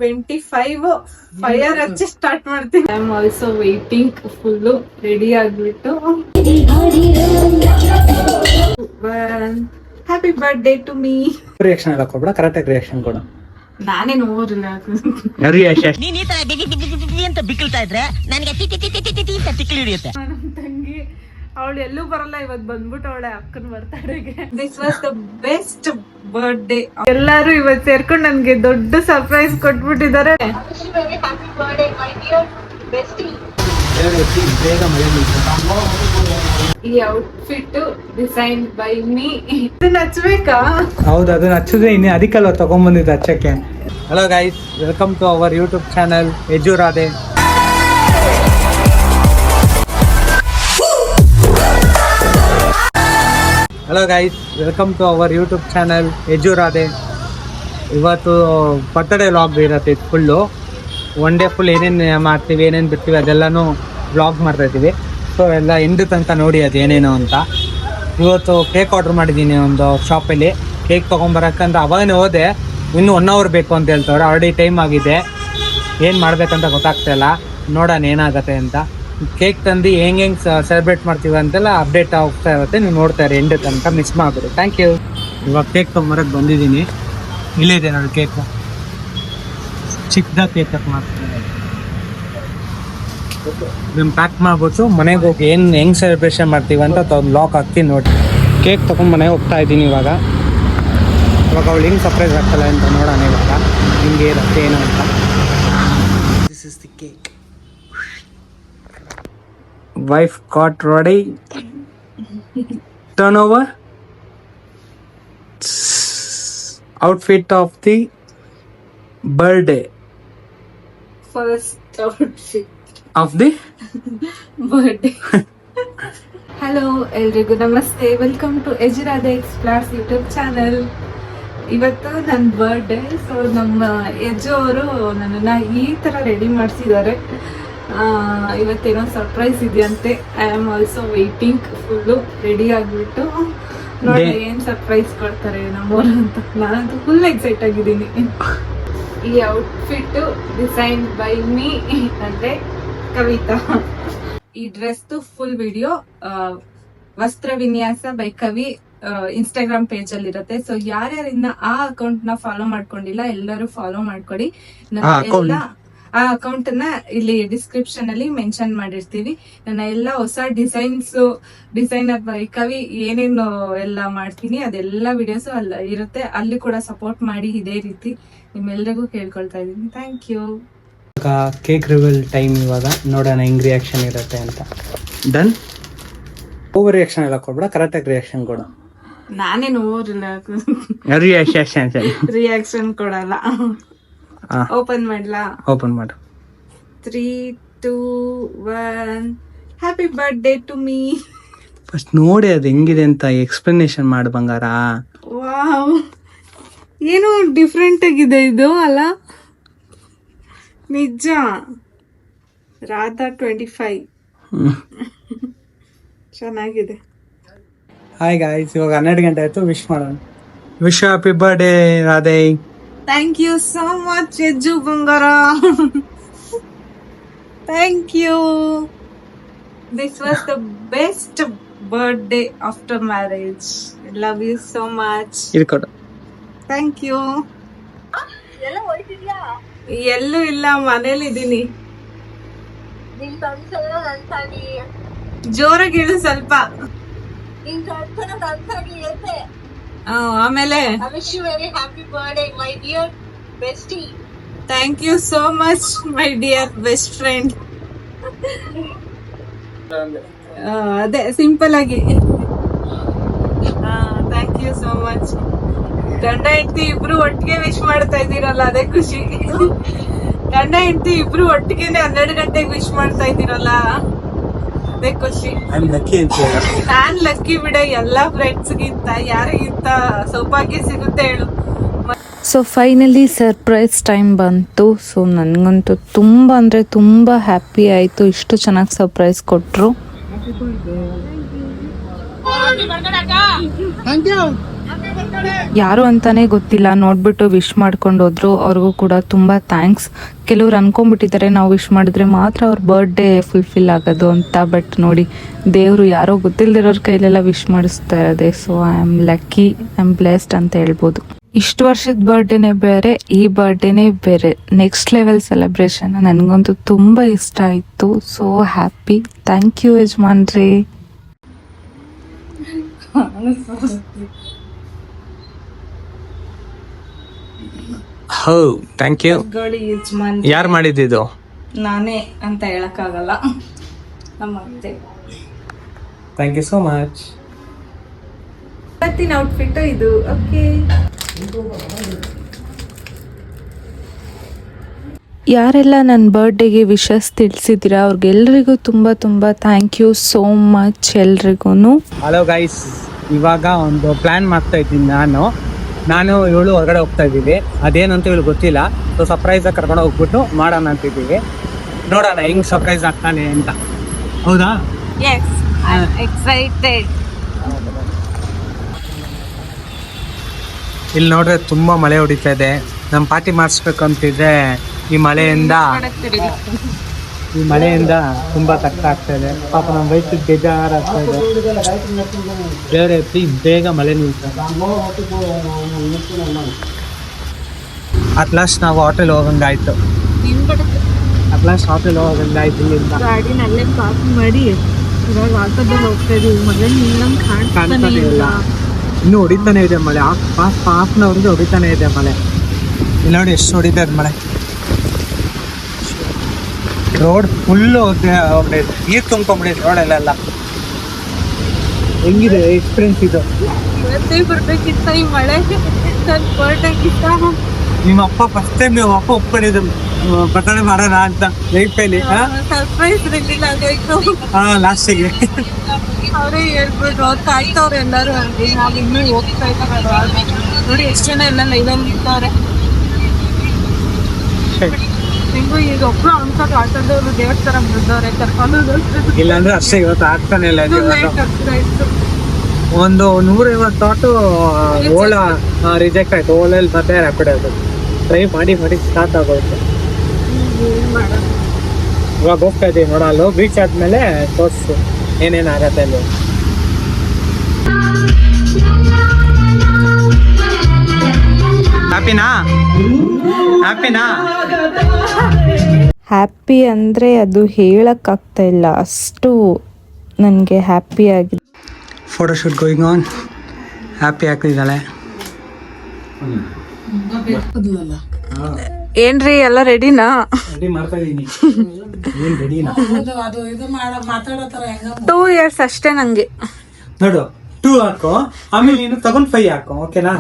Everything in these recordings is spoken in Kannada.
25 ಫೈರ್ ಹಚ್ಚಿ ಸ್ಟಾರ್ಟ್ ಮಾಡ್ತೀನಿ. I am also waiting full ready ಆಗ್ಬಿಟ್ಟು. Happy birthday to me. Reaction ಎಲ್ಲ ಕೊಡ್ಬೇಡ, ಕರೆಕ್ಟ್ ಆಗಿ ರಿಯಾಕ್ಷನ್ ಕೊಡು. ನಾನೇ ನೋಡಿಲ್ಲ ನೀನ್ ಈ ತರ ಅಂತ ಬಿಕ್ಕಳ್ತಾ ಇದ್ರೆ ನನಗೆ ತಿಕ್ಕಿ ಹಿಡಿಯುತ್ತೆ. ನಮ್ಮ ತಂಗಿ ಅವಳು ಎಲ್ಲೂ ಬರಲ್ಲ, ಇವತ್ತು ಬಂದ್ಬಿಟ್ಟು ಅವಳೆ ಅಕ್ಕನ ಬರ್ತಡೆಗೆ. This was the best birthday. ಎಲ್ಲಾರು ಇವತ್ತು ಸೇರ್ಕೊಂಡು ನನ್ಗೆ ದೊಡ್ಡ ಸರ್ಪ್ರೈಸ್ ಕೊಟ್ಬಿಟ್ಟಿದ್ದಾರೆ. ಈ ಔಟ್ಫಿಟ್ ಡಿಸೈನ್ ಬೈ ಮೀ. ಇದನ್ನ ಹಚ್ಬೇಕಾ? ಹೌದು, ಅದನ್ನ ಹಚ್ಚಿದ್ರೆ ಇನ್ನು ಅದಕ್ಕೆಲ್ಲ ತಗೊಂಡ್ಬಂದಿದ್ದು ಹಚ್ಚಕ್ಕೆ. Hello guys, welcome to our YouTube channel Eju Radhe. Hello guys, welcome to our YouTube channel Eju Radhe. ಇವತ್ತು ಬರ್ತ್ಡೇ ವ್ಲಾಗ್ ಇರತ್ತೆ ಫುಲ್ಲು. ಒನ್ ಡೇ ಫುಲ್ ಏನೇನು ಮಾಡ್ತೀವಿ, ಏನೇನು ಬಿಡ್ತೀವಿ ಅದೆಲ್ಲನೂ ವ್ಲಾಗ್ ಮಾಡ್ತಾಯಿದ್ದೀವಿ. ಸೊ ಎಲ್ಲ ಎಂಡು ತನಕ ನೋಡಿ ಅದು ಏನೇನು ಅಂತ. ಇವತ್ತು ಕೇಕ್ ಆರ್ಡ್ರ್ ಮಾಡಿದ್ದೀನಿ ಒಂದು ಶಾಪಲ್ಲಿ. ಕೇಕ್ ತೊಗೊಂಬರಕ್ಕಂತ ಅವಾಗನೇ ಹೋದೆ, ಇನ್ನೂ 1 hour ಬೇಕು ಅಂತ ಹೇಳ್ತವ್ರೆ. ಆಲ್ರೆಡಿ ಟೈಮ್ ಆಗಿದೆ, ಏನು ಮಾಡಬೇಕಂತ ಗೊತ್ತಾಗ್ತಾಯಿಲ್ಲ. ನೋಡೋಣ ಏನಾಗುತ್ತೆ ಅಂತ. ಕೇಕ್ ತಂದು ಹೆಂಗೆ ಸೆಲೆಬ್ರೇಟ್ ಮಾಡ್ತೀವಿ ಅಂತೆಲ್ಲ ಅಪ್ಡೇಟ್ ಆಗ್ತಾ ಇರುತ್ತೆ. ನೀವು ನೋಡ್ತಾ ಇರಿ ಎಂಡು ತನಕ, ಮಿಸ್ ಮಾಡಿಬಿಡಿ. Thank you. ಇವಾಗ ಕೇಕ್ ತೊಗೊಂಬರಕ್ಕೆ ಬಂದಿದ್ದೀನಿ. ಇಲ್ಲಿದೆ ನೋಡಿ ಕೇಕು, ಚಿಕ್ಕದಾಗಿ ಕೇಕ್ ಕಟ್ ಮಾಡ್ತೀನಿ. ನಿಮ್ಮ ಪ್ಯಾಕ್ ಮಾಡ್ಬಿಟ್ಟು ಮನೆಗೆ ಹೋಗಿ ಹೆಂಗೆ ಸೆಲೆಬ್ರೇಷನ್ ಮಾಡ್ತೀವಿ ಅಂತ ಲಾಕ್ ಹಾಕ್ತೀನಿ ನೋಡಿ. ಕೇಕ್ ತೊಗೊಂಡು ಮನೆಗೆ ಹೋಗ್ತಾ ಇದ್ದೀನಿ ಇವಾಗ ಅವಳು ಹೆಂಗೆ ಸರ್ಪ್ರೈಸ್ ಆಗ್ತಲ್ಲ ಅಂತ ನೋಡೋಣ ಇವಾಗ ಹಿಂಗೆ ಇರುತ್ತೆ ಏನು ಅಂತ. This is the cake. Wife got ready. Turn over. Outfit of the birthday. First outfit of the birthday. Hello ಎಲ್ರಿಗೂ ನಮಸ್ತೆ, welcome to Edu Radhe explores YouTube channel. ಇವತ್ತು ನನ್ನ ಬರ್ಡೇ. ಸೊ ನಮ್ಮ ಎಜು ಅವರು ನನ್ನನ್ನು ಈ ಥರ ರೆಡಿ ಮಾಡಿಸಿದ್ದಾರೆ. ಇವತ್ತೇನೋ ಸರ್ಪ್ರೈಸ್ ಇದೆಯಂತೆ. I am also waiting full ready ಆಗಿಬಿಟ್ಟು. ನೋಡಿ ಏನು ಸರ್ಪ್ರೈಸ್ ಕೊಡ್ತಾರೆ ನಮ್ಮವರು ಅಂತ. ನಾನಂತೂ ಫುಲ್ ಎಕ್ಸೈಟ್ ಆಗಿದ್ದೀನಿ. ಈ ಔಟ್ಫಿಟ್ ಡಿಸೈನ್ ಬೈ ಮೀ ಅಂದರೆ ಕವಿತಾ. ಈ ಡ್ರೆಸ್ದು ಫುಲ್ ವಿಡಿಯೋ ವಸ್ತ್ರ ವಿನ್ಯಾಸ ಬೈ ಕವಿ ಇನ್ಸ್ಟಾಗ್ರಾಮ್ ಪೇಜ್ ಅಲ್ಲಿ ಇರುತ್ತೆ. ಸೊ ಯಾರ್ಯಾರಿಂದ ಆ ಅಕೌಂಟ್ ನ ಫಾಲೋ ಮಾಡ್ಕೊಂಡಿಲ್ಲ ಎಲ್ಲರೂ ಫಾಲೋ ಮಾಡ್ಕೊಡಿ. ಆ ಅಕೌಂಟ್ ನ ಇಲ್ಲಿ ಡಿಸ್ಕ್ರಿಪ್ಷನ್ ಅಲ್ಲಿ ಮೆನ್ಷನ್ ಮಾಡಿರ್ತೀವಿ. ನನ್ನ ಎಲ್ಲ ಹೊಸ ಡಿಸೈನರ್ ಬೈ ಕವಿ ಏನೇನು ಎಲ್ಲ ಮಾಡ್ತೀನಿ ಅದೆಲ್ಲ ವಿಡಿಯೋಸ್ ಅಲ್ಲ ಇರುತ್ತೆ. ಅಲ್ಲಿ ಕೂಡ ಸಪೋರ್ಟ್ ಮಾಡಿ ಇದೇ ರೀತಿ ನಿಮ್ಮೆಲ್ಲರಿಗೂ ಕೇಳ್ಕೊಳ್ತಾ ಇದ್ದೀನಿ. Thank you. Cake reveal time ಇವಾಗ. ನೋಡೋಣ ಹೆಂಗ್ ರಿಯಾಕ್ಷನ್ ಇರುತ್ತೆ ಅಂತ. ಡನ್. ಓವರ್ ರಿಯಾಕ್ಷನ್ ಎಲ್ಲ ಕೊಡ್ಬೇಡ, ಕರೆಕ್ಟ್ ಆಗಿ ರಿಯಾಕ್ಷನ್ ಕೊಡು. ನಾನೇ ನೋಡಿಲ್ಲ ರಿಯಾಕ್ಷನ್ ಕೊಡಲ್ಲ. ಓಪನ್ ಮಾಡ್ಲಾ? ಓಪನ್ ಮಾಡು. 3, 2, 1. Happy birthday to me. First ನೋಡಿ ಅದು ಹೆಂಗಿದೆ ಅಂತ ಎಕ್ಸ್ಪ್ಲನೇಷನ್ ಮಾಡು ಬಂಗಾರ. ವಾವ್, ಏನು ಡಿಫ್ರೆಂಟ್ ಆಗಿದೆ ಇದು ಅಲ್ಲ? ನಿಜ. ರಾಧಾ 25 ಚೆನ್ನಾಗಿದೆ. ಹಾಯ್ ಗಾಯ್ಸ್, ಇವಾಗ 12 ಗಂಟೆ ಆಯ್ತು. ವಿಶ್ ಮಾಡೋಣ. Wish happy birthday Radhe. Thank you so much Ejju ಬಂಗಾರ. Thank you. This was the best birthday after marriage. Love you so much. ಇರ್ಕೊಡು. Thank you. ಎಲ್ಲೂ ಇಲ್ಲ, ಮನೇಲಿ ಇದ್ದೀನಿ. ಜೋರಾಗಿ ಹೇಳು ಸ್ವಲ್ಪ. ಆಮೇಲೆ thank you so much my dear best friend. ಅದೇ ಸಿಂಪಲ್ ಆಗಿ. Thank you so much. ಗಂಡ ಹೆಂಡತಿ ಇಬ್ರು ಒಟ್ಟಿಗೆ ವಿಶ್ ಮಾಡ್ತಾ ಇದ್ದೀರಲ್ಲ, ಅದೇ ಖುಷಿ. ಗಂಡ ಹೆಂಡತಿ ಇಬ್ರು ಒಟ್ಟಿಗೆನೆ 12 ಗಂಟೆಗೆ ವಿಶ್ ಮಾಡ್ತಾ ಇದ್ದೀರಲ್ಲ, ಅದೇ ಖುಷಿ. ನಾನ್ ಲಕ್ಕಿ ಬಿಡ. ಎಲ್ಲಾ ಫ್ರೆಂಡ್ಸ್ ಗಿಂತ ಯಾರಿಗಿಂತ ಸೌಭಾಗ್ಯ ಸಿಗುತ್ತೆ ಹೇಳು. ಸೊ ಫೈನಲಿ ಸರ್ಪ್ರೈಸ್ ಟೈಮ್ ಬಂತು. ಸೊ ನನಗಂತೂ ತುಂಬ ಅಂದರೆ ತುಂಬ ಹ್ಯಾಪಿ ಆಯಿತು. ಇಷ್ಟು ಚೆನ್ನಾಗಿ ಸರ್ಪ್ರೈಸ್ ಕೊಟ್ಟರು. Thank you. ಯಾರು ಅಂತಾನೆ ಗೊತ್ತಿಲ್ಲ, ನೋಡ್ಬಿಟ್ಟು ವಿಶ್ ಮಾಡ್ಕೊಂಡು ಹೋದ್ರು. ಅವ್ರಿಗೂ ಕೂಡ ತುಂಬಾ ಥ್ಯಾಂಕ್ಸ್. ಕೆಲವ್ರು ಅನ್ಕೊಂಡ್ಬಿಟ್ಟಿದ್ದಾರೆ ನಾವು ವಿಶ್ ಮಾಡಿದ್ರೆ ಮಾತ್ರ ಅವ್ರ ಬರ್ಡೇ ಫುಲ್ಫಿಲ್ ಆಗೋದು ಅಂತ. ಬಟ್ ನೋಡಿ, ದೇವರು ಯಾರೋ ಗೊತ್ತಿಲ್ದಿರೋರ್ ಕೈಲೆಲ್ಲ ವಿಶ್ ಮಾಡಿಸ್ತಾ ಇರೋದೆ. So I am lucky, I am blessed ಅಂತ ಹೇಳ್ಬೋದು. ಇಷ್ಟು ವರ್ಷದ ಬರ್ಡೇನೆ ಬೇರೆ, ಈ ಬರ್ಡೇನೆ ಬೇರೆ, ನೆಕ್ಸ್ಟ್ ಲೆವೆಲ್ ಸೆಲೆಬ್ರೇಷನ್. ನನಗಂತೂ ತುಂಬಾ ಇಷ್ಟ ಆಯ್ತು. So happy. ಥ್ಯಾಂಕ್ ಯು ಯಜಮಾನ್ರಿ. ಹೌ ಥ್ಯಾಂಕ್ ಯು. ಯಾರು ಮಾಡಿದ್ದು? ನಾನೇ ಅಂತ ಹೇಳಕ್ಕಾಗಲ್ಲ, ನಮ್ಮ ಅತ್ತೆ. Thank you so much. ಇವತ್ತಿನ ಔಟ್ಫಿಟ್ ಇದು. ಓಕೆ, ಯಾರೆಲ್ಲ ನನ್ನ ಬರ್ಡೇಗೆ ವಿಶಸ್ ತಿಳಿಸಿದ್ದೀರಾ ಅವ್ರಿಗೆಲ್ರಿಗೂ ತುಂಬ ತುಂಬ ಥ್ಯಾಂಕ್ ಯು ಸೋ ಮಚ್ ಎಲ್ರಿಗೂ. ಹಲೋ ಗೈಸ್, ಇವಾಗ ಒಂದು ಪ್ಲ್ಯಾನ್ ಮಾಡ್ತಾ ಇದ್ದೀನಿ. ನಾನು ಇವಳು ಹೊರಗಡೆ ಹೋಗ್ತಾ ಇದ್ದೀವಿ. ಅದೇನಂತ ಇವಳು ಗೊತ್ತಿಲ್ಲ. ಸೊ ಸರ್ಪ್ರೈಸಾಗಿ ಕರ್ಕೊಂಡು ಹೋಗ್ಬಿಟ್ಟು ಮಾಡೋಣ ಅಂತಿದ್ದೀವಿ. ನೋಡೋಣ ಹೆಂಗೆ ಸರ್ಪ್ರೈಸ್ ಆಗ್ತಾನೆ ಅಂತ. ಹೌದಾ? Yes, I am excited. ಇಲ್ಲಿ ನೋಡ್ರೆ ತುಂಬ ಮಳೆ ಹೊಡಿತಾ ಇದೆ. ನಮ್ಮ ಪಾರ್ಟಿ ಮಾಡಿಸ್ಬೇಕು ಅಂತಿದ್ರೆ ಈ ಮಳೆಯಿಂದ ತುಂಬ ಕಷ್ಟ ಆಗ್ತಾ ಇದೆ. ಪಾಪ ನಮ್ಮ ವಯಸ್ಸಿಗೆ ಬೇಜಾರಾಗ್ತಾ ಇದೆ. ಬೇರೆ ಪ್ಲೀಸ್ ಬೇಗ ಮಳೆ ನಿಲ್ತಾರೆ. ಅಟ್ ಲಾಸ್ಟ್ ನಾವು ಹೋಟೆಲ್ ಹೋಗಂಗಾಯ್ತು. ಇಲ್ಲಿಂದ ಗಾಡಿನಲ್ಲೇ ಪಾರ್ಕ್ ಮಾಡಿ ಇವಾಗ ಆಟೋದಲ್ಲಿ ಹೋಗ್ತಾ ಇದೀವಿ. ಮಳೆ ನಿಲ್ಲಂಗ್ ಕಾಣ್ತಾನೆ ಇಲ್ಲ. ಇನ್ನೂ ಹೊಡಿತಾನೆ ಇದೆ ಮಳೆ. ಹಾಫ್ನವ್ರಿಗೆ ಹೊಡಿತಾನೆ ಇದೆ ಮಳೆ. ಇಲ್ಲಿ ನೋಡಿ ಎಷ್ಟು ಹೊಡಿತಾ ಇದೆ ಮಳೆ. ರೋಡ್ ಫುಲ್ಲು ನೀರು ತುಂಬ್ಕೊಂಡ್ಬಿಟ್ಟಿದೆ ರೋಡಲ್ಲೆಲ್ಲ. ಹೆಂಗಿದೆ ಎಕ್ಸ್ಪೀರಿಯನ್ಸ್ ಇದು? ಇವತ್ತೇ ಬರ್ಬೇಕಿತ್ತ ಈ ಮಳೆ. ನನ್ನ ಬರ್ಡೇಗಿತ್ತ. ನಿಮ್ಮ ಅಪ್ಪ ಫಸ್ಟ್ ಟೈಮ್ ನೀವು ಅಪ್ಪ ಒಪ್ಕೊಂಡಿದ್ದು ಬರ್ತಡೇ ಮಾಡೋಣ ಅಂತ ಲೈಫಲ್ಲಿ. ಸರ್ಪ್ರೈಸ್ ರಿವೀಲ್ ಆಗೋಯ್ತು. ಲಾಸ್ಟಿಗೆ ಅವರೇ ಹೇಳ್ಬಿಟ್ರು, ಕಾಯ್ತವ್ರು ಎಲ್ಲರೂ. ಅಲ್ಲಿ ನಾವು ಇನ್ನೂ ಹೋಗ್ತಾ ಇದ್ದಾರೆ ನೋಡಿ, ಎಷ್ಟು ಜನ ಎಲ್ಲ ಲೈನಲ್ಲಿ ನಿಂತವ್ರೆ. ನಿಂಗೂ ಈಗ ಒಬ್ರು ಅನ್ಸೋದು ಆಟೋದವ್ರು ದೇವಸ್ಥಾನ ಬಂದವ್ರೆ ಕರ್ಕೊಂಡು. ಇಲ್ಲಾಂದ್ರೆ ಅಷ್ಟೇ, ಇವತ್ತು ಆಗ್ತಾನೆ ಇಲ್ಲ. ಇತ್ತು ಒಂದು 150 ಆಟೋ ಓಲಾ ರಿಜೆಕ್ಟ್ ಆಯ್ತು. ಓಲಲ್ಲಿ ಮತ್ತೆ ರ್ಯಾಪಿಡ್ ಆಯ್ತು. ಟ್ರೈ ಮಾಡಿ ಸ್ಟಾರ್ಟ್ ಆಗೋಯ್ತು. ಇವಾಗ ಹೋಗ್ತಾ ಇದ್ದೀವಿ ನೋಡಲು. ಬೀಚ್ ಆದ್ಮೇಲೆ ತೋರಿಸು ಏನೇನಾಗತ್ತೆ ಅಲ್ಲಿ. ಹ್ಯಾಪಿನಾ? ಹ್ಯಾಪಿ ಅಂದರೆ ಅದು ಹೇಳಕ್ಕಾಗ್ತಾ ಇಲ್ಲ, ಅಷ್ಟು ನನಗೆ ಹ್ಯಾಪಿ ಆಗಿದೆ. Photoshoot going on. ಹ್ಯಾಪಿ ಆಗ್ತಿದ್ದಾಳೆ. ಏನ್ರಿ ಎಲ್ಲ ರೆಡಿನಾ? ರೆಡಿ ಮಾಡ್ತಾ ಇದ್ದೀನಿ. ಏನು ರೆಡಿನಾ? 2 years ಅಷ್ಟೇ ನಂಗೆ. ನೋಡು, 2 ಹಾಕೋ, ಆಮೇಲೆ ನೀನು ತಗೊಂಡ್ 5 ಹಾಕೋ. ಓಕೆನಾ?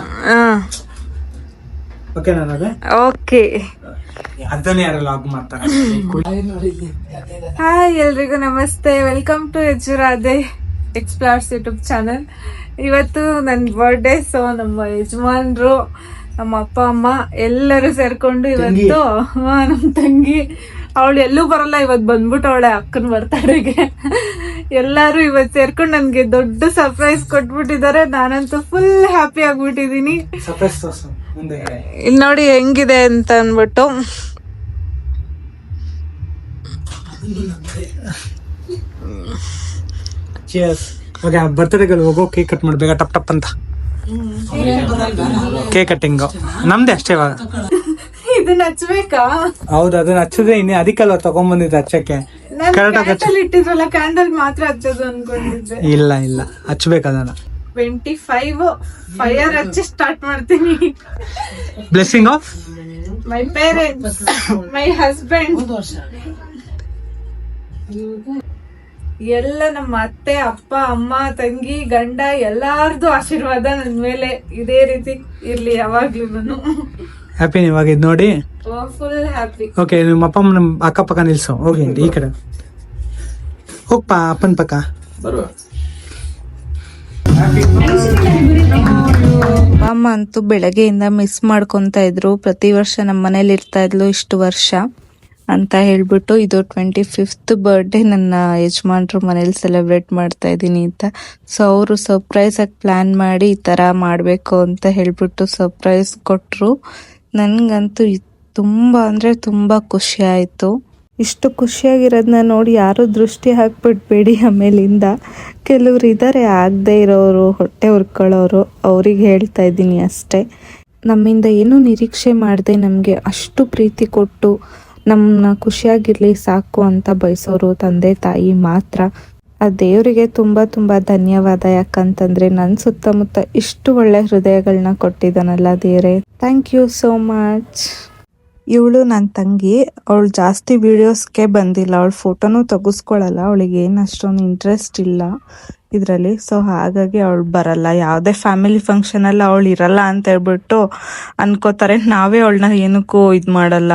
ಓಕೆನಾ? ಓಕೆ. ಅದನ್ನೇ ಯಾರೆಲ್ಲ ಆಗ್ ಮಾಡ್ತಾರೆ. ಹಾಯ್, ಎಲ್ರಿಗೂ ನಮಸ್ತೆ. Welcome to Yajuradhe explores YouTube channel. ಇವತ್ತು ನನ್ನ ಬರ್ಡೇ. ಸೊ ನಮ್ಮ ಯಜಮಾನ್ರು, ನಮ್ಮ ಅಪ್ಪ ಅಮ್ಮ ಎಲ್ಲರೂ ಸೇರ್ಕೊಂಡು ಇವತ್ತು ನಮ್ಮ ತಂಗಿ, ಅವಳು ಎಲ್ಲೂ ಬರಲ್ಲ, ಇವತ್ತು ಬಂದ್ಬಿಟ್ಟು ಅವಳೆ ಅಕ್ಕನ ಬರ್ತಡೆಗೆ. ಎಲ್ಲರೂ ಇವತ್ತು ಸೇರ್ಕೊಂಡು ನನಗೆ ದೊಡ್ಡ ಸರ್ಪ್ರೈಸ್ ಕೊಟ್ಬಿಟ್ಟಿದ್ದಾರೆ. ನಾನಂತೂ ಫುಲ್ ಹ್ಯಾಪಿ ಆಗ್ಬಿಟ್ಟಿದೀನಿ. ಇಲ್ಲಿ ನೋಡಿ ಹೆಂಗಿದೆ ಅಂತ ಅಂದ್ಬಿಟ್ಟು. ಬರ್ತ್ಡೇಗಳು ಹೋಗೋ ಕೇಕ್ ಕಟ್ ಮಾಡ್ಬೇಕಾ ಟಪ್ ಟಪ್ ಅಂತ. ಕೇಕ್ ಕಟ್ಟಿಂಗು ನಮ್ದೇ ಅಷ್ಟೇ. ಇವಾಗ ಇದನ್ನ ಹಚ್ಬೇಕಾ? ಹೌದು, ಅದನ್ನ ಹಚ್ಚದೆ ಇನ್ನು ಅದಕ್ಕೆಲ್ಲ ತಗೊಂಡ್ಬಂದಿದ್ದೆ ಹಚ್ಚಕ್ಕೆ. ಕ್ಯಾಂಡಲ್ ಇಟ್ಟಿದ್ರಲ್ಲ, ಕ್ಯಾಂಡಲ್ ಮಾತ್ರ ಹಚ್ಚೋದು ಅನ್ಕೊಂಡಿದ್ದೆ. ಇಲ್ಲ ಹಚ್ಬೇಕು ಅದನ್ನ. 25 ಫೈರ್ ಹಚ್ಚಿ ಸ್ಟಾರ್ಟ್ ಮಾಡ್ತೀನಿ. Blessing of my parents, my husband, ಎಲ್ಲ ನಮ್ಮ ಅತ್ತೆ, ಅಪ್ಪ, ಅಮ್ಮ, ತಂಗಿ, ಗಂಡ ಎಲ್ಲಾರ್ದು ಆಶೀರ್ವಾದ ನನ್ ಮೇಲೆ ಇದೇ ರೀತಿ ಇರ್ಲಿ ಯಾವಾಗ್ಲೂ. ನಾನು ಹ್ಯಾಪಿ. ಇವಾಗ ಇದು ನೋಡಿ, ಫುಲ್ ಹ್ಯಾಪಿ. ಓಕೆ, ನಿಮ್ಮ ಅಪ್ಪ ಅಮ್ಮನ ಅಕ್ಕಪಕ್ಕ ನಿಲ್ಸು. ಹೋಗಿ ಈ ಕಡೆ ಹೋಗ್ಪಾ, ಅಪ್ಪನ ಪಕ್ಕ. ಅಪ್ಪ ಅಮ್ಮ ಅಂತೂ ಬೆಳಗ್ಗೆಯಿಂದ ಮಿಸ್ ಮಾಡ್ಕೊತಾ ಇದ್ರು. ಪ್ರತಿ ವರ್ಷ ನಮ್ಮ ಮನೇಲಿ ಇರ್ತಾ ಇದ್ಲು ಇಷ್ಟು ವರ್ಷ. ಅಂತ ಹೇಳ್ಬಿಟ್ಟು ಇದು 25th ಬರ್ಡೇ ನನ್ನ ಯಜಮಾನ್ರು ಮನೇಲಿ ಸೆಲೆಬ್ರೇಟ್ ಮಾಡ್ತಾ ಇದ್ದೀನಿ ಅಂತ. ಸೊ ಅವರು ಸರ್ಪ್ರೈಸ್ ಆಗಿ ಪ್ಲಾನ್ ಮಾಡಿ ಈ ಥರ ಮಾಡಬೇಕು ಅಂತ ಹೇಳ್ಬಿಟ್ಟು ಸರ್ಪ್ರೈಸ್ ಕೊಟ್ಟರು. ನನಗಂತೂ ತುಂಬ ಅಂದರೆ ತುಂಬ ಖುಷಿ ಆಯಿತು. ಇಷ್ಟು ಖುಷಿಯಾಗಿರೋದನ್ನ ನೋಡಿ ಯಾರು ದೃಷ್ಟಿ ಹಾಕ್ಬಿಡ್ಬೇಡಿ. ಆಮೇಲಿಂದ ಕೆಲವ್ರು ಇದ್ದಾರೆ ಆಗದೆ ಇರೋರು, ಹೊಟ್ಟೆ ಹುರ್ಕೊಳ್ಳೋರು, ಅವ್ರಿಗೆ ಹೇಳ್ತಾ ಇದ್ದೀನಿ ಅಷ್ಟೇ. ನಮ್ಮಿಂದ ಏನೂ ನಿರೀಕ್ಷೆ ಮಾಡದೆ ನಮಗೆ ಅಷ್ಟು ಪ್ರೀತಿ ಕೊಟ್ಟು ನಮ್ಮನ್ನ ಖುಷಿಯಾಗಿರಲಿ ಸಾಕು ಅಂತ ಬಯಸೋರು ತಂದೆ ತಾಯಿ ಮಾತ್ರ. ಆ ದೇವರಿಗೆ ತುಂಬ ತುಂಬ ಧನ್ಯವಾದ. ಯಾಕಂತಂದರೆ ನನ್ನ ಸುತ್ತಮುತ್ತ ಇಷ್ಟು ಒಳ್ಳೆ ಹೃದಯಗಳನ್ನ ಕೊಟ್ಟಿದ್ದಾನಲ್ಲ ದೇವರೇ, ಥ್ಯಾಂಕ್ ಯು ಸೋ ಮಚ್. ಇವಳು ನನ್ನ ತಂಗಿ, ಅವಳು ಜಾಸ್ತಿ ವೀಡಿಯೋಸ್ಗೆ ಬಂದಿಲ್ಲ, ಅವಳು ಫೋಟೋನೂ ತೆಗೆಸ್ಕೊಳ್ಳಲ್ಲ, ಅವಳಿಗೆ ಏನು ಅಷ್ಟೊಂದು ಇಂಟ್ರೆಸ್ಟ್ ಇಲ್ಲ ಇದರಲ್ಲಿ. ಸೊ ಹಾಗಾಗಿ ಅವಳು ಬರಲ್ಲ. ಯಾವುದೇ ಫ್ಯಾಮಿಲಿ ಫಂಕ್ಷನಲ್ಲಿ ಅವಳು ಇರಲ್ಲ ಅಂತ ಹೇಳ್ಬಿಟ್ಟು ಅನ್ಕೋತಾರೆ, ನಾವೇ ಅವಳನ್ನ ಏನಕ್ಕೂ ಇದು ಮಾಡಲ್ಲ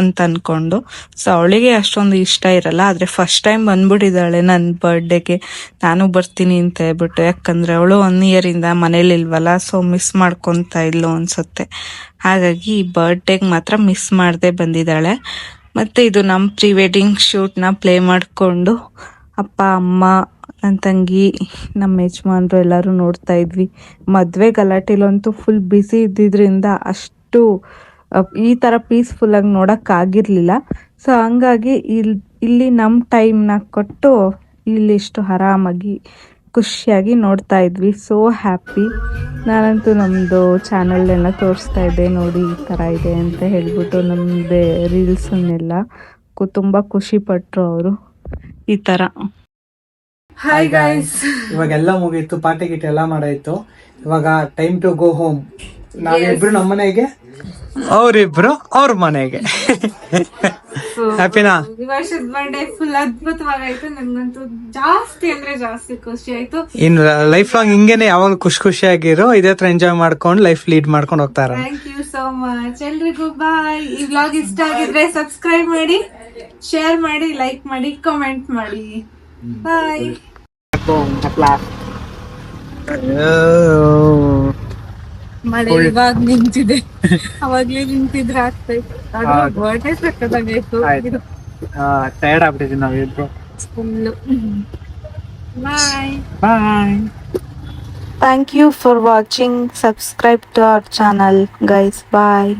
ಅಂತ ಅಂದ್ಕೊಂಡು. ಸೊ ಅವಳಿಗೆ ಅಷ್ಟೊಂದು ಇಷ್ಟ ಇರಲ್ಲ. ಆದರೆ ಫಸ್ಟ್ ಟೈಮ್ ಬಂದ್ಬಿಟ್ಟಿದ್ದಾಳೆ ನನ್ನ ಬರ್ಡೇಗೆ, ನಾನು ಬರ್ತೀನಿ ಅಂತ ಹೇಳ್ಬಿಟ್ಟು. ಯಾಕಂದರೆ ಅವಳು 1 ಇಯರಿಂದ ಮನೇಲಿ ಇಲ್ವಲ್ಲ, ಸೊ ಮಿಸ್ ಮಾಡ್ಕೊತಾ ಇದ್ಲು ಅನ್ಸುತ್ತೆ. ಹಾಗಾಗಿ ಈ ಬರ್ಡೇಗೆ ಮಾತ್ರ ಮಿಸ್ ಮಾಡದೆ ಬಂದಿದ್ದಾಳೆ. ಮತ್ತು ಇದು ನಮ್ಮ ಪ್ರೀ ವೆಡ್ಡಿಂಗ್ ಶೂಟ್ನ ಪ್ಲೇ ಮಾಡಿಕೊಂಡು ಅಪ್ಪ ಅಮ್ಮ ನನ್ನ ತಂಗಿ ನಮ್ಮ ಯಜಮಾನ್ರು ಎಲ್ಲರೂ ನೋಡ್ತಾ ಇದ್ವಿ. ಮದುವೆ ಗಲಾಟೆಲಂತೂ ಫುಲ್ ಬ್ಯುಸಿ ಇದ್ದಿದ್ದರಿಂದ ಅಷ್ಟು ಈ ಥರ ಪೀಸ್ಫುಲ್ಲಾಗಿ ನೋಡೋಕ್ಕಾಗಿರಲಿಲ್ಲ. ಸೊ ಹಂಗಾಗಿ ಇಲ್ಲಿ ನಮ್ಮ ಟೈಮ್ನ ಕೊಟ್ಟು ಇಲ್ಲಿ ಇಷ್ಟು ಆರಾಮಾಗಿ ಖುಷಿಯಾಗಿ ನೋಡ್ತಾ ಇದ್ವಿ. So happy. ನಾನಂತೂ ನಮ್ಮದು ಚಾನಲ್ನೆಲ್ಲ ತೋರಿಸ್ತಾ ಇದ್ದೆ, ನೋಡಿ ಈ ಥರ ಇದೆ ಅಂತ ಹೇಳ್ಬಿಟ್ಟು ನಮ್ಮದೇ ರೀಲ್ಸನ್ನೆಲ್ಲ ತುಂಬ ಖುಷಿಪಟ್ಟರು ಅವರು ಈ ಥರ. ಹಾಯ್ ಗೈಸ್, ಇವಾಗೆಲ್ಲ ಮುಗೀತು, ಪಾರ್ಟಿ ಗಿಟ್ ಎಲ್ಲ ಮಾಡಾಯ್ತು. ಇವಾಗ ಟೈಮ್ ಟು ಗೋ ಹೋಮ್. ನಾವಿಬ್ರು ನಮ್ಮ ಮನೆಗೆ, ಅವರಿಬ್ರು ಅವ್ರ ಮನೆಗೆ. ಹ್ಯಾಪಿನಾ? ಈ ವರ್ಷದ ಬರ್ಡೇ ಫುಲ್ ಅದ್ಭುತವಾಗಾಯ್ತು. ನನ್ಗಂತೂ ಜಾಸ್ತಿ ಅಂದ್ರೆ ಜಾಸ್ತಿ ಖುಷಿ ಆಯ್ತು. ಇನ್ನು ಲೈಫ್ ಲಾಂಗ್ ಹಿಂಗೇನೆ ಯಾವಾಗ ಖುಷಿಯಾಗಿರೋ ಇದೇ ತರ ಎಂಜಾಯ್ ಮಾಡ್ಕೊಂಡು ಲೈಫ್ ಲೀಡ್ ಮಾಡ್ಕೊಂಡು ಹೋಗ್ತಾರ. ಥ್ಯಾಂಕ್ ಯು ಸೋ ಮಚ್ ಎಲ್ರಿಗೂ. ಬಾಯ್. ಈ ವ್ಲಾಗ್ ಇಷ್ಟ ಆಗಿದ್ರೆ ಸಬ್ಸ್ಕ್ರೈಬ್ ಮಾಡಿ, ಶೇರ್ ಮಾಡಿ, ಲೈಕ್ ಮಾಡಿ, ಕಾಮೆಂಟ್ ಮಾಡಿ. ಬಾಯ್. ಮಳೆ ಇವಾಗ ನಿಂತಿದೆ, ಅವಾಗ್ಲೇ ನಿಂತಿದ್ರೆ ಆಗ್ತಾ ಇತ್ತು. ಬರ್ಡೇ ಸಕ್ಕದಾಗಾಯ್ತು. ಟಯರ್ಡ್ ಆಗ್ಬಿಟ್ಟಿದ್ವಿ ನಾವಿಬ್ರು. Full. Bye. Bye. Thank you for watching. Subscribe to our channel, guys. Bye.